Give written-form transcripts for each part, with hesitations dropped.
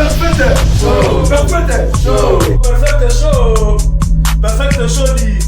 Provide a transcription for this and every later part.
Perfect show dit.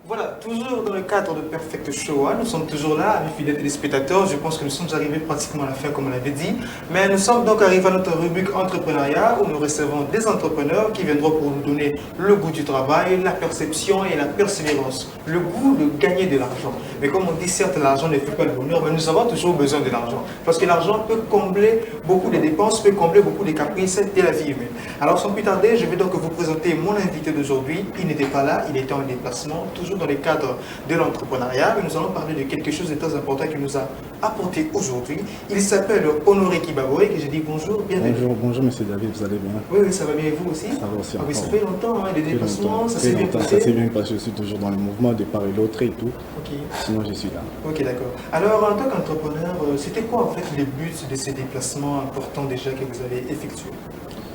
Voilà, toujours dans le cadre de Perfect Show, nous sommes toujours là, amis fidèles téléspectateurs. Je pense que nous sommes arrivés pratiquement à la fin, comme on l'avait dit. Mais nous sommes donc arrivés à notre rubrique entrepreneuriat, où nous recevons des entrepreneurs qui viendront pour nous donner le goût du travail, la perception et la persévérance. Le goût de gagner de l'argent. Mais comme on dit, certes, l'argent ne fait pas le bonheur, mais nous avons toujours besoin de l'argent. Parce que l'argent peut combler beaucoup de dépenses, peut combler beaucoup de caprices de la vie humaine. Alors, sans plus tarder, je vais donc vous présenter mon invité d'aujourd'hui. Il n'était pas là, il était en déplacement, toujours dans le cadre de l'entrepreneuriat, mais nous allons parler de quelque chose de très important qu'il nous a apporté aujourd'hui. Il s'appelle Honoré Kibaboé, que je dis bonjour, bienvenue. Bonjour Monsieur David, vous allez bien? Oui, ça va bien et vous aussi? Ça va aussi. Ah oui, ça fait longtemps, les déplacements, ça s'est bien passé? Ça s'est bien passé, je suis toujours dans le mouvement de part et l'autre et tout. Ok. Sinon je suis là. Ok, d'accord. Alors en tant qu'entrepreneur, c'était quoi en fait les buts de ces déplacements importants déjà que vous avez effectués?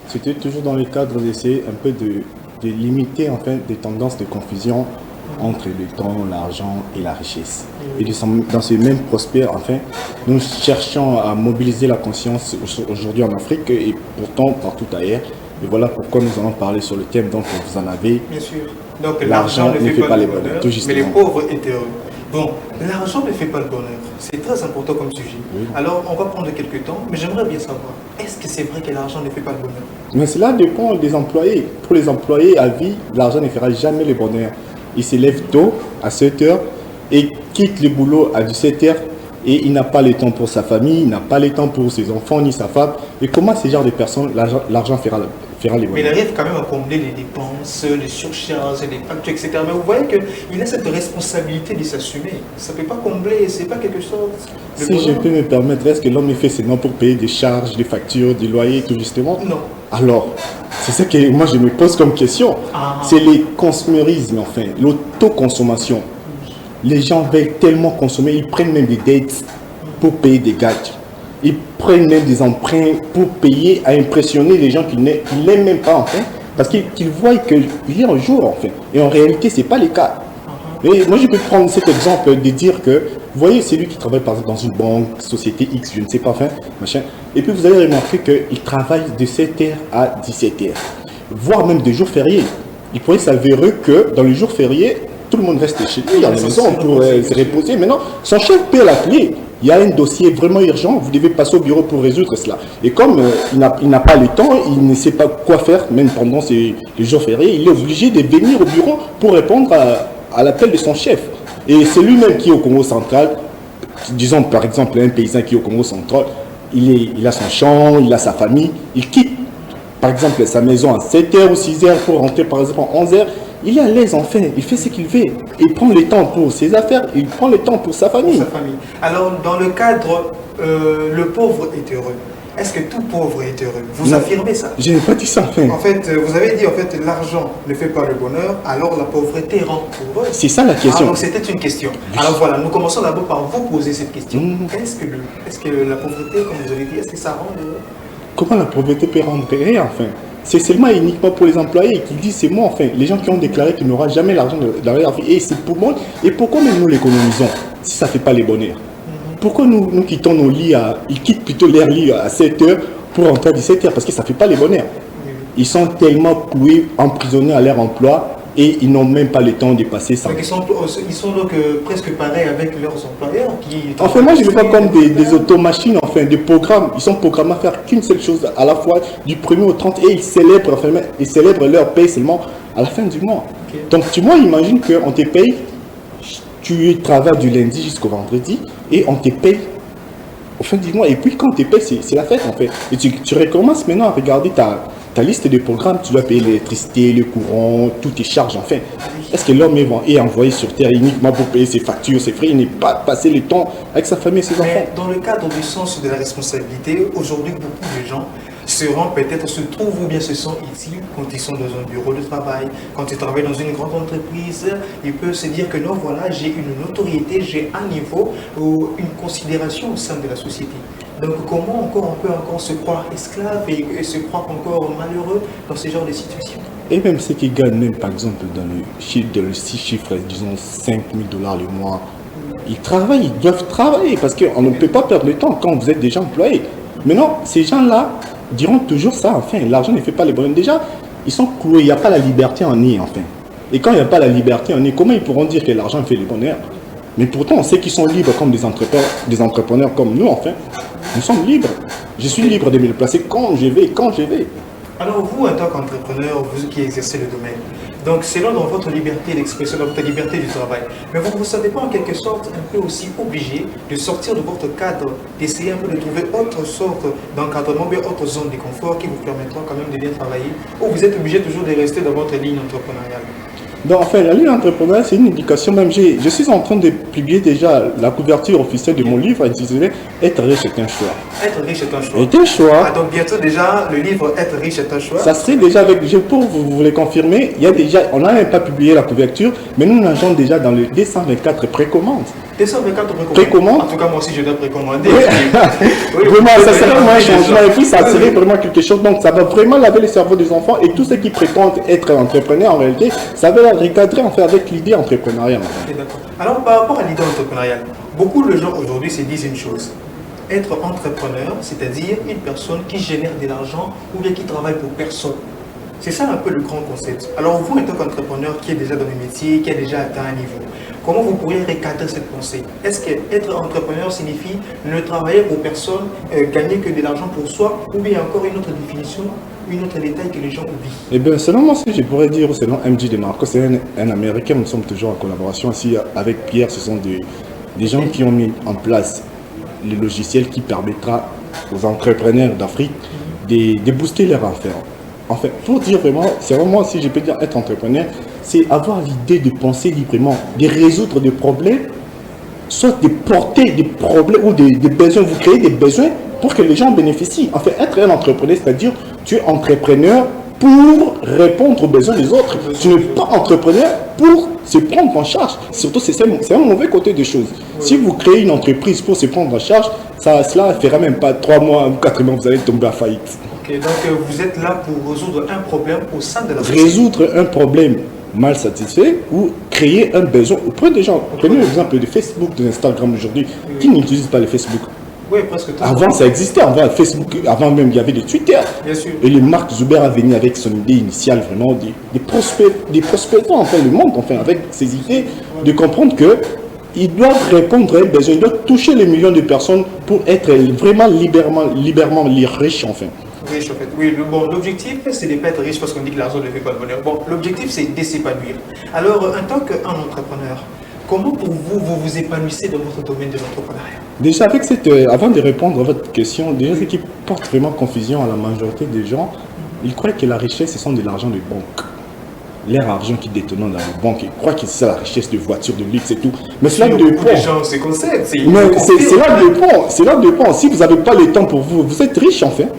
C'était toujours dans le cadre d'essayer un peu de limiter en fait des tendances de confusion entre le temps, l'argent et la richesse. Et dans ce même prospère, enfin, nous cherchons à mobiliser la conscience aujourd'hui en Afrique et pourtant partout ailleurs. Et voilà pourquoi nous allons parler sur le thème dont vous en avez. Bien sûr. Donc l'argent ne fait pas le bonheur, mais les pauvres étaient heureux. Bon, l'argent ne fait pas le bonheur. C'est très important comme sujet. Oui. Alors, on va prendre quelques temps, mais j'aimerais bien savoir, est-ce que c'est vrai que l'argent ne fait pas le bonheur? Mais cela dépend des employés. Pour les employés à vie, l'argent ne fera jamais le bonheur. Il se lève tôt, à 7 heures, et quitte le boulot à 17 heures, et il n'a pas le temps pour sa famille, il n'a pas le temps pour ses enfants ni sa femme. Et comment ces genres de personnes, l'argent fera le bonheur? Mais il arrive quand même à combler les dépenses, les surcharges, les factures, etc. Mais vous voyez qu'il a cette responsabilité de s'assumer. Ça ne peut pas combler, c'est pas quelque chose. Si je peux me permettre, est-ce que l'homme est fait seulement pour payer des charges, des factures, des loyers, tout justement? Non. Alors, c'est ça que moi je me pose comme question. C'est les consumérismes, enfin, l'autoconsommation. Les gens veulent tellement consommer, ils prennent même des dettes pour payer des gages. Ils prennent même des emprunts pour payer, à impressionner les gens qui n'aiment même pas, enfin, parce qu'ils voient qu'il y a un jour, enfin. Et en réalité, ce n'est pas le cas. Et moi, je peux prendre cet exemple de dire que, vous voyez, c'est lui qui travaille par exemple dans une banque, société X, je ne sais pas, enfin, machin. Et puis vous allez remarquer qu'il travaille de 7h à 17h, voire même des jours fériés. Il pourrait s'avérer que dans les jours fériés, tout le monde reste chez lui, dans la maison, pour se reposer. Maintenant, son chef peut l'appeler. Il y a un dossier vraiment urgent, vous devez passer au bureau pour résoudre cela. Et comme il n'a pas le temps, il ne sait pas quoi faire, même pendant les jours fériés, il est obligé de venir au bureau pour répondre à l'appel de son chef. Et c'est lui-même qui est au Congo central, disons par exemple un paysan qui est au Congo central, il a son champ, il a sa famille, il quitte par exemple sa maison à 7h ou 6h pour rentrer par exemple à 11h. Il est à l'aise enfin, il fait ce qu'il veut. Il prend le temps pour ses affaires, il prend le temps pour sa famille. Alors, dans le cadre, le pauvre est heureux. Est-ce que tout pauvre est heureux? Vous affirmez ça? Je n'ai pas dit ça, enfin. En fait, vous avez dit, en fait, l'argent ne fait pas le bonheur, alors la pauvreté rend heureux. C'est ça la question. Donc, c'était une question. Alors voilà, nous commençons d'abord par vous poser cette question. Est-ce que la pauvreté, comme vous avez dit, est-ce que ça rend heureux? Comment la pauvreté peut rendre heureux, enfin? C'est seulement et uniquement pour les employés qui disent c'est moi, enfin, les gens qui ont déclaré qu'ils n'auront jamais l'argent de leur vie. Et c'est pour moi. Et pourquoi même nous l'économisons si ça ne fait pas les bonheurs? Pourquoi nous quittons nos lits, ils quittent plutôt leur lit à 7h pour rentrer à 17h? Parce que ça ne fait pas les bonheurs. Ils sont tellement cloués, emprisonnés à leur emploi et ils n'ont même pas le temps de passer ça. Donc ils sont donc presque pareils avec leurs employeurs Enfin, moi je ne vois pas comme des automachines, enfin des programmes. Ils sont programmés à faire qu'une seule chose à la fois du 1er au 30 et ils célèbrent leur paye seulement à la fin du mois. Donc tu vois, imagine qu'on te paye, tu travailles du lundi jusqu'au vendredi et on te paye au fin du mois. Et puis quand on te paye, c'est la fête en fait. Et tu recommences maintenant à regarder ta liste de programmes, tu dois payer l'électricité, le courant, toutes tes charges, enfin. Est-ce que l'homme est envoyé sur Terre uniquement pour payer ses factures, ses frais, il n'est pas passé le temps avec sa famille et ses enfants? Dans le cadre du sens de la responsabilité, aujourd'hui, beaucoup de gens se trouvent ou bien se sont ici quand ils sont dans un bureau de travail, quand ils travaillent dans une grande entreprise, ils peuvent se dire que non, voilà, j'ai une notoriété, j'ai un niveau ou une considération au sein de la société. Donc comment encore on peut encore se croire esclave et se croire encore malheureux dans ce genre de situation? Et même ceux qui gagnent, même par exemple dans le chiffre, disons 5 000 $ le mois, ils travaillent, ils doivent travailler parce qu'on ne peut pas perdre le temps quand vous êtes déjà employé. Maintenant, ces gens-là diront toujours ça, enfin, l'argent ne fait pas les bonheurs. Déjà, ils sont cloués, il n'y a pas la liberté en eux, enfin. Et quand il n'y a pas la liberté en eux, comment ils pourront dire que l'argent fait le bonheur? Mais pourtant, on sait qu'ils sont libres comme des entrepreneurs comme nous, enfin. Nous sommes libres. Je suis libre de me déplacer quand je vais, quand je vais. Alors vous, en tant qu'entrepreneur, vous qui exercez le domaine, donc selon dans votre liberté d'expression, dans votre liberté du travail, mais vous ne vous sentez pas en quelque sorte un peu aussi obligé de sortir de votre cadre, d'essayer un peu de trouver autre sorte d'encadrement, bien autre zone de confort qui vous permettra quand même de bien travailler, ou vous êtes obligé toujours de rester dans votre ligne entrepreneuriale? Donc, enfin, la ligne entrepreneuriale, c'est une éducation. Même, je suis en train de publier déjà la couverture officielle de mon livre intitulé Être riche est un choix. Être riche est un choix. Est un choix. Ah, donc bientôt déjà, le livre Être riche est un choix. Ça serait déjà avec, pour vous le confirmer, il y a déjà, on n'a même pas publié la couverture, mais nous nageons déjà dans le 224 précommande. 224 précommande. En tout cas, moi aussi, je dois précommander. Oui. Vraiment, ça serait vraiment un changement. Et puis, ça serait vraiment quelque chose. Donc, ça va vraiment laver le cerveau des enfants. Et tous ceux qui prétendent être entrepreneurs, en réalité, ça va recadrer en fait avec l'idée entrepreneuriale. Alors, par rapport à l'idée entrepreneuriale, beaucoup de gens aujourd'hui se disent une chose. Être entrepreneur, c'est-à-dire une personne qui génère de l'argent ou bien qui travaille pour personne. C'est ça un peu le grand concept. Alors vous, en tant qu'entrepreneur qui est déjà dans le métier, qui a déjà atteint un niveau, comment vous pourriez recadrer cette pensée? Est-ce qu'être entrepreneur signifie ne travailler pour personne, gagner que de l'argent pour soi, ou bien encore une autre définition, une autre détail que les gens oublient? Eh bien, selon moi, je pourrais dire, selon MJ DeMarco, c'est un Américain, nous sommes toujours en collaboration ici avec Pierre, ce sont des gens qui ont mis en place le logiciel qui permettra aux entrepreneurs d'Afrique de booster leur affaire. En fait, pour dire vraiment, c'est vraiment, si je peux dire être entrepreneur, c'est avoir l'idée de penser librement, de résoudre des problèmes, soit de porter des problèmes ou des besoins, vous créez des besoins pour que les gens bénéficient. En fait, être un entrepreneur, c'est-à-dire tu es entrepreneur pour répondre aux besoins des autres. Tu n'es pas entrepreneur pour se prendre en charge. Surtout, c'est un mauvais côté des choses. Si vous créez une entreprise pour se prendre en charge, cela ne fera même pas 3 mois ou 4 mois, vous allez tomber à faillite. Ok, donc vous êtes là pour résoudre un problème au sein de la société. Résoudre un problème mal satisfait ou créer un besoin. Prenez des gens, prenez l'exemple de Facebook, de Instagram aujourd'hui. Qui n'utilise pas le Facebook? Oui, presque tout. Avant, ça existait. Avant, Facebook, avant même, il y avait des Twitter. Bien sûr. Et le Mark Zuckerberg a venu avec son idée initiale, vraiment, des prospectants, enfin, le monde, enfin, avec ses idées, de comprendre que ils doivent répondre à un besoin, ils doivent toucher les millions de personnes pour être vraiment librement riches, enfin. Riche, en fait. Oui, l'objectif, c'est de ne pas être riche parce qu'on dit que l'argent ne fait pas le bonheur. Bon, l'objectif, c'est de s'épanouir. Alors, en tant qu'entrepreneur, comment pour vous, vous vous épanouissez dans votre domaine de l'entrepreneuriat? Déjà, avec avant de répondre à votre question, déjà, ce qui porte vraiment confusion à la majorité des gens, ils croient que la richesse, ce sont de l'argent de banque. Leur argent qui détenent dans la banque, ils croient que c'est la richesse de voitures, de luxe et tout. Mais c'est là que dépend. Les gens se conceptent. C'est là que dépend. C'est là que dépend. Si vous n'avez pas le temps pour vous, vous êtes riche en fait.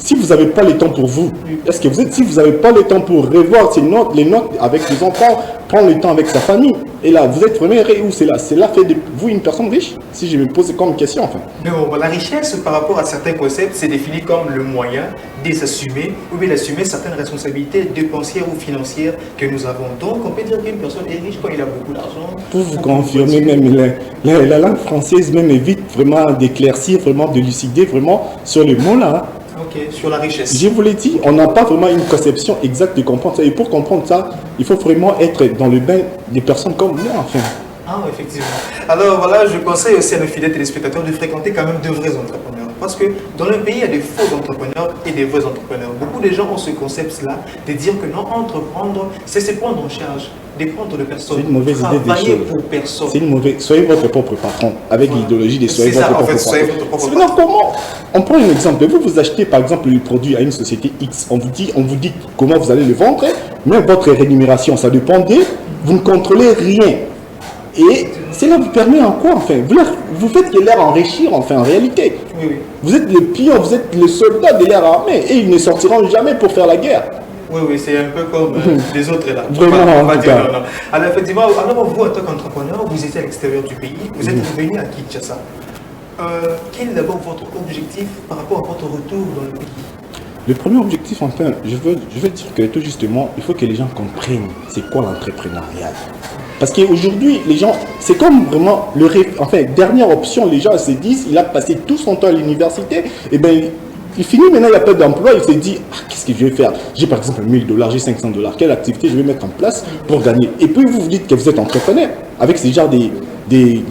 Si vous n'avez pas le temps pour vous, est-ce que vous êtes, si vous n'avez pas le temps pour revoir les notes avec les enfants, prendre le temps avec sa famille, et là, vous êtes vraiment où c'est là fait de vous une personne riche? Si je me pose comme question, enfin. Mais bon, la richesse, par rapport à certains concepts, c'est défini comme le moyen de s'assumer, ou bien d'assumer certaines responsabilités dépensières ou financières que nous avons. Donc, on peut dire qu'une personne est riche quand il a beaucoup d'argent. Pour vous confirmer, même la langue française même évite vraiment d'éclaircir, vraiment de lucider vraiment sur les mots là. Ok, sur la richesse. Je vous l'ai dit, on n'a pas vraiment une conception exacte de comprendre ça. Et pour comprendre ça, il faut vraiment être dans le bain des personnes comme moi, enfin. Ah, effectivement. Alors voilà, je conseille aussi à nos fidèles téléspectateurs de fréquenter quand même de vrais entrepreneurs. Parce que dans le pays, il y a des faux entrepreneurs et des vrais entrepreneurs. Beaucoup de gens ont ce concept-là de dire que non, entreprendre, c'est se prendre en charge, dépendre de personne. C'est une mauvaise idée des choses. Pour personne. C'est une mauvaise. Soyez votre propre patron, avec l'idéologie de soyez votre propre patron. Sinon, comment? On prend un exemple. Vous achetez par exemple le produit à une société X. On vous dit comment vous allez le vendre, mais votre rémunération, ça dépendait. Vous ne contrôlez rien. Et cela vous permet en quoi, enfin? Vous faites que l'air enrichir, enfin, en réalité. Oui, oui. Vous êtes le pion, vous êtes le soldat de l'air armé, et ils ne sortiront jamais pour faire la guerre. Oui, oui, c'est un peu comme les autres là. Vraiment, on va dire non. Alors, effectivement, alors vous, en tant qu'entrepreneur, vous étiez à l'extérieur du pays, vous êtes revenu à Kinshasa. Quel est d'abord votre objectif par rapport à votre retour dans le pays? Le premier objectif, enfin, je veux dire que tout justement, il faut que les gens comprennent c'est quoi l'entrepreneuriat. Parce qu'aujourd'hui, les gens, c'est comme vraiment, dernière option, les gens se disent, il a passé tout son temps à l'université, et bien, il finit maintenant, il n'y a pas d'emploi, il se dit, qu'est-ce que je vais faire? J'ai par exemple $1000, j'ai $500, quelle activité je vais mettre en place pour gagner? Et puis vous vous dites que vous êtes entrepreneur, avec ces genres d'idées,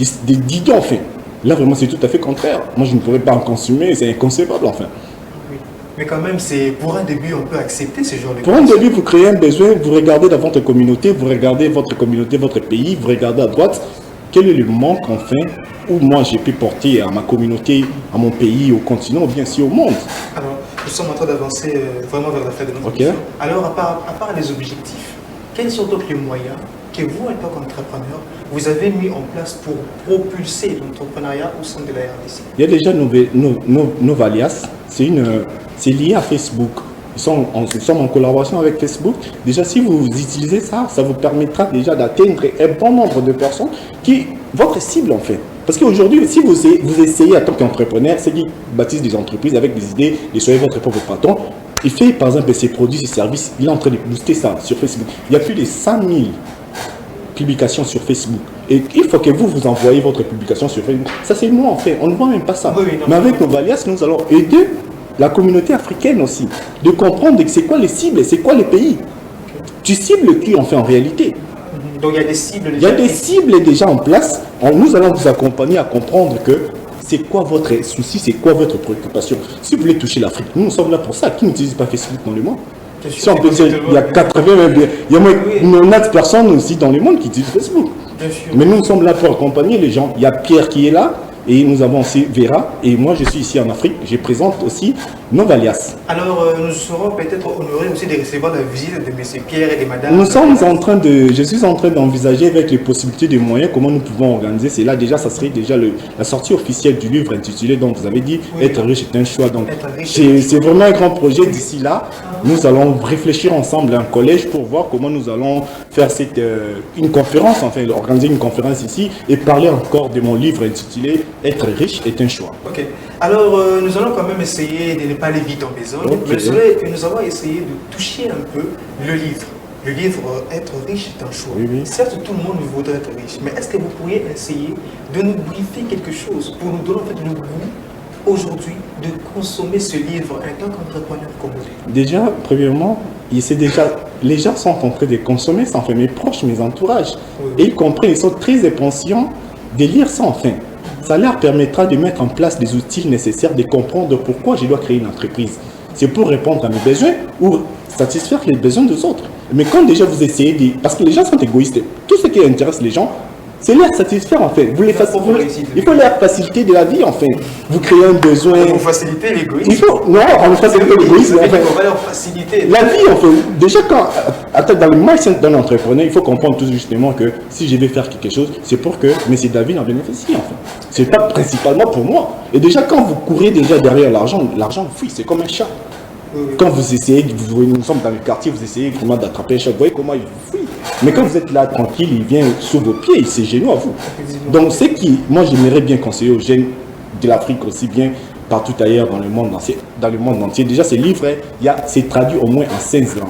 enfin. Là, vraiment, c'est tout à fait contraire. Moi, je ne pourrais pas en consommer, c'est inconcevable, enfin. Oui. Mais quand même, pour un début, on peut accepter ce genre de Pour un début, vous créez un besoin, vous regardez dans votre communauté, votre pays, vous regardez à droite, quel est le manque, enfin, où moi j'ai pu porter à ma communauté, à mon pays, au continent, ou bien sûr au monde. Alors, nous sommes en train d'avancer vraiment vers la fin de notre émission. Alors, à part les objectifs, quels sont donc les moyens que vous, en tant qu'entrepreneur, vous avez mis en place pour propulser l'entrepreneuriat au sein de la RDC? Il y a déjà Novalias, c'est lié à Facebook. Nous sommes en collaboration avec Facebook. Déjà, si vous utilisez ça, ça vous permettra déjà d'atteindre un bon nombre de personnes qui, votre cible en fait. Parce qu'aujourd'hui, si vous essayez en tant qu'entrepreneur, c'est qui bâtissent des entreprises avec des idées, et soyez votre propre patron, il fait par exemple ses produits, ses services, il est en train de booster ça sur Facebook. Il y a plus de 100 000 publications sur Facebook. Et il faut que vous envoyez votre publication sur Facebook. Ça, c'est nous en fait. On ne voit même pas ça. Oui, non, mais avec Novalias, nous allons aider la communauté africaine aussi, de comprendre c'est quoi les cibles, c'est quoi les pays. Tu cibles qui en fait en réalité. Donc il y a des cibles déjà. Il y a des cibles déjà en place. Nous allons vous accompagner à comprendre que c'est quoi votre souci, c'est quoi votre préoccupation. Si vous voulez toucher l'Afrique, nous sommes là pour ça. Qui n'utilise pas Facebook dans le monde? Si on peut dire, il y a 80, il y a moins de personnes aussi dans le monde qui utilisent Facebook. Mais nous sommes là pour accompagner les gens. Il y a Pierre qui est là. Et nous avons aussi Vera, et moi je suis ici en Afrique, je présente aussi Novalias. Alors nous serons peut-être honorés aussi de recevoir la visite de M. Pierre et de Madame. Je suis en train d'envisager avec les possibilités de moyens comment nous pouvons organiser cela. Déjà, ça serait déjà la sortie officielle du livre intitulé, donc vous avez dit, Être riche est un choix. Donc c'est vraiment un grand projet d'ici là. Nous allons réfléchir ensemble à un collège pour voir comment nous allons faire une conférence, enfin organiser une conférence ici et parler encore de mon livre intitulé Être riche est un choix. Ok. Alors nous allons quand même essayer de ne pas aller vite en besogne. Okay. Nous allons essayer de toucher un peu le livre. Le livre Être riche est un choix. Oui, oui. Certes, tout le monde voudrait être riche, mais est-ce que vous pourriez essayer de nous briefer quelque chose pour nous donner en fait le goût aujourd'hui de consommer ce livre en tant qu'entrepreneur comme vous? Déjà, premièrement, les gens sont en train de consommer ça, enfin mes proches, mes entourages. Oui. Et ils comprennent, ils sont très impatients de lire ça enfin. Ça leur permettra de mettre en place des outils nécessaires, de comprendre pourquoi je dois créer une entreprise. C'est pour répondre à mes besoins ou satisfaire les besoins des autres. Mais quand déjà vous essayez de... Parce que les gens sont égoïstes. Tout ce qui intéresse les gens, c'est leur satisfaire en fait. Il faut leur faciliter de la vie en fait. Vous créez un besoin. Vous facilitez l'égoïsme. Non, on facilite l'égoïsme. On va leur faciliter. La vie en fait. Déjà dans le mindset d'un entrepreneur, il faut comprendre tout justement que si je vais faire quelque chose, c'est pour que M. David en bénéficie en fait. C'est pas principalement pour moi. Et déjà quand vous courez déjà derrière l'argent fuit, c'est comme un chat. Oui. Quand vous essayez, nous sommes dans le quartier, vous essayez vraiment d'attraper un chat, vous voyez comment il fuit. Mais quand vous êtes là tranquille, il vient sous vos pieds, il s'égenouille à vous. Donc c'est qui, moi j'aimerais bien conseiller aux jeunes de l'Afrique aussi bien partout ailleurs dans le monde entier. Déjà ce livre, c'est traduit au moins en 16 langues.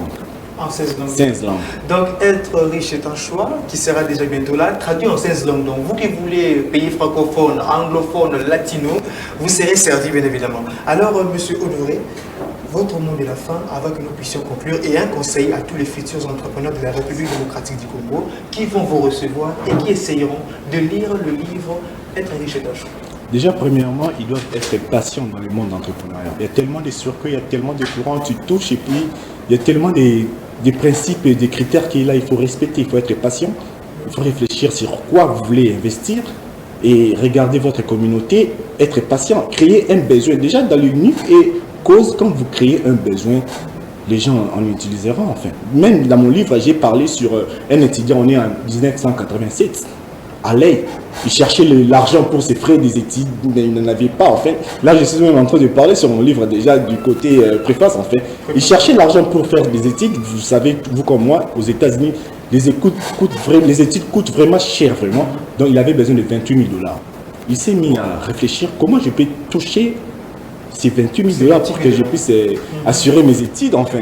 En 16 langues. 16 langues. Donc être riche est un choix qui sera déjà bientôt là, traduit en 16 langues. Donc vous qui voulez pays francophone, anglophone, latino, vous serez servi bien évidemment. Alors monsieur Honoré, votre mot de la fin avant que nous puissions conclure et un conseil à tous les futurs entrepreneurs de la République démocratique du Congo qui vont vous recevoir et qui essayeront de lire le livre Être riche est un choix. Déjà, premièrement, ils doivent être patients dans le monde entrepreneurial. Il y a tellement de circuits, il y a tellement de courants, tu touches et puis il y a tellement des principes et des critères qu'il il faut respecter. Il faut être patient, il faut réfléchir sur quoi vous voulez investir et regarder votre communauté, être patient, créer un besoin. Déjà, dans l'unique et cause, quand vous créez un besoin, les gens en utiliseront enfin. Même dans mon livre, j'ai parlé sur un étudiant, on est en 1987, à Ley. Il cherchait l'argent pour ses frais des études, mais il n'en avait pas en fait. Là, je suis même en train de parler sur mon livre déjà du côté préface en fait. Il cherchait l'argent pour faire des études. Vous savez, vous comme moi, aux États-Unis, les études coûtent vraiment cher, vraiment. Donc, il avait besoin de $28 000. Il s'est mis à réfléchir comment je peux toucher ces $28 000 pour que je puisse assurer mes études enfin.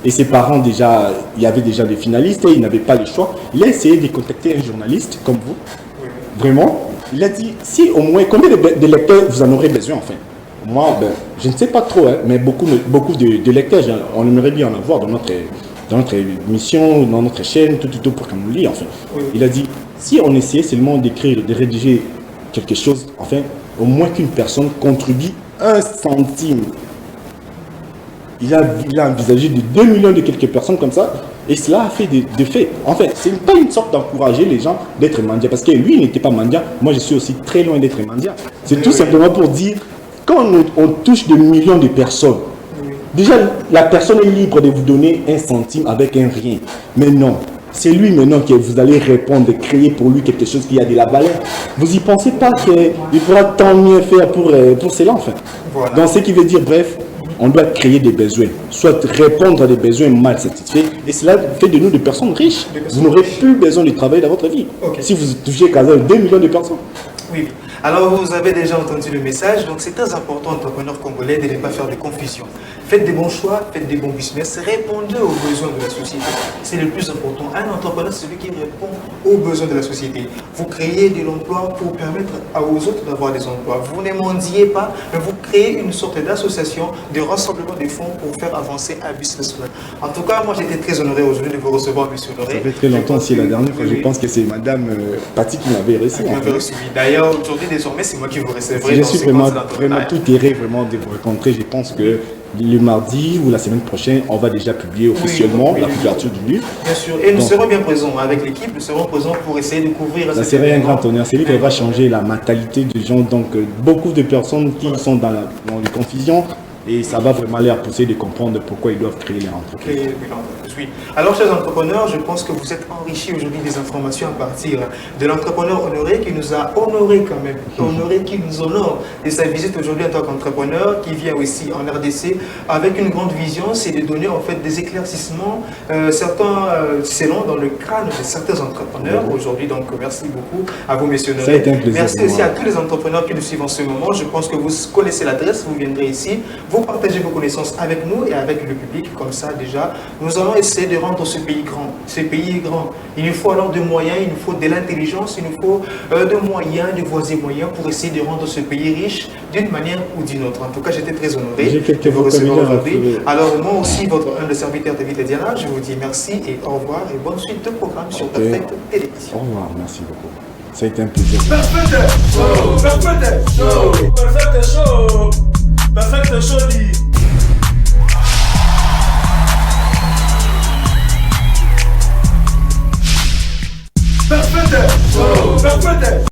Et ses parents, déjà, il y avait déjà des finalistes et il n'avait pas le choix. Il a essayé de contacter un journaliste comme vous. Vraiment. Il a dit, si au moins, combien de lecteurs vous en aurez besoin, enfin? Moi, je ne sais pas trop, hein, mais beaucoup de lecteurs, on aimerait bien en avoir dans notre émission, dans notre chaîne, tout pour qu'on nous lit, enfin. Il a dit, si on essayait seulement d'écrire, de rédiger quelque chose, enfin, au moins qu'une personne contribue 1 centime. Il a envisagé de 2 millions de quelques personnes comme ça, et cela a fait des faits. En fait, ce n'est pas une sorte d'encourager les gens d'être mendiants, parce que lui, il n'était pas mendiant. Moi, je suis aussi très loin d'être mendiant. C'est tout simplement pour dire, quand on touche des millions de personnes, déjà, la personne est libre de vous donner 1 centime avec un rien. Mais non, c'est lui maintenant que vous allez répondre, créer pour lui quelque chose qui a de la valeur. Vous n'y pensez pas qu'il pourra tant mieux faire pour cela, enfin. Voilà. Donc, ce qui veut dire, bref, on doit créer des besoins, soit répondre à des besoins mal satisfaits, et cela fait de nous des personnes riches. Vous n'aurez plus besoin de travailler dans votre vie. Si vous touchez quasi 2 millions de personnes. Oui. Alors, vous avez déjà entendu le message, donc c'est très important, entrepreneurs congolais, de ne pas faire de confusion. Faites des bons choix, faites des bons business, répondez aux besoins de la société. C'est le plus important. Un entrepreneur, c'est celui qui répond aux besoins de la société. Vous créez de l'emploi pour permettre aux autres d'avoir des emplois. Vous ne mendiez pas, mais vous créez une sorte d'association de rassemblement de fonds pour faire avancer un business. En tout cas, moi, j'étais très honoré aujourd'hui de vous recevoir, monsieur Honoré. Ça fait très longtemps aussi, la dernière fois, je pense que c'est madame Patti qui m'avait reçu. D'ailleurs, aujourd'hui, désormais, c'est moi qui vous recevrai. Je suis vraiment tout heureux vraiment de vous rencontrer. Je pense que le mardi ou la semaine prochaine, on va déjà publier officiellement la couverture du livre. Bien sûr, et nous serons bien présents avec l'équipe, nous serons présents pour essayer de couvrir. Ça serait un grand honneur. C'est lui qui va changer la mentalité des gens. Donc, beaucoup de personnes qui sont dans les confusions. Et ça va vraiment les pousser de comprendre pourquoi ils doivent créer leur entreprise. Oui. Alors, chers entrepreneurs, je pense que vous êtes enrichis aujourd'hui des informations à partir de l'entrepreneur Honoré qui nous a honoré quand même. Honoré qui nous honore de sa visite aujourd'hui en tant qu'entrepreneur, qui vient aussi en RDC avec une grande vision, c'est de donner en fait des éclaircissements, certains selon dans le crâne de certains entrepreneurs aujourd'hui. Donc, merci beaucoup à vous, messieurs Honoré. Ça a été un plaisir. Merci aussi à tous les entrepreneurs qui nous suivent en ce moment. Je pense que vous connaissez l'adresse, vous viendrez ici. Vous partagez vos connaissances avec nous et avec le public, comme ça déjà, nous allons essayer de rendre ce pays grand. Ce pays est grand. Il nous faut alors des moyens, il nous faut de l'intelligence, il nous faut des moyens, des voies et moyens pour essayer de rendre ce pays riche d'une manière ou d'une autre. En tout cas, j'étais très honoré de vous recevoir aujourd'hui. Alors moi aussi, votre humble serviteur David Diana, je vous dis merci et au revoir et bonne suite de programme sur Perfect Télévision. Au revoir, merci beaucoup. Ça a été un plaisir. Perfect show, perfect show, perfect show. Perfect show dit. Perfect show, perfect.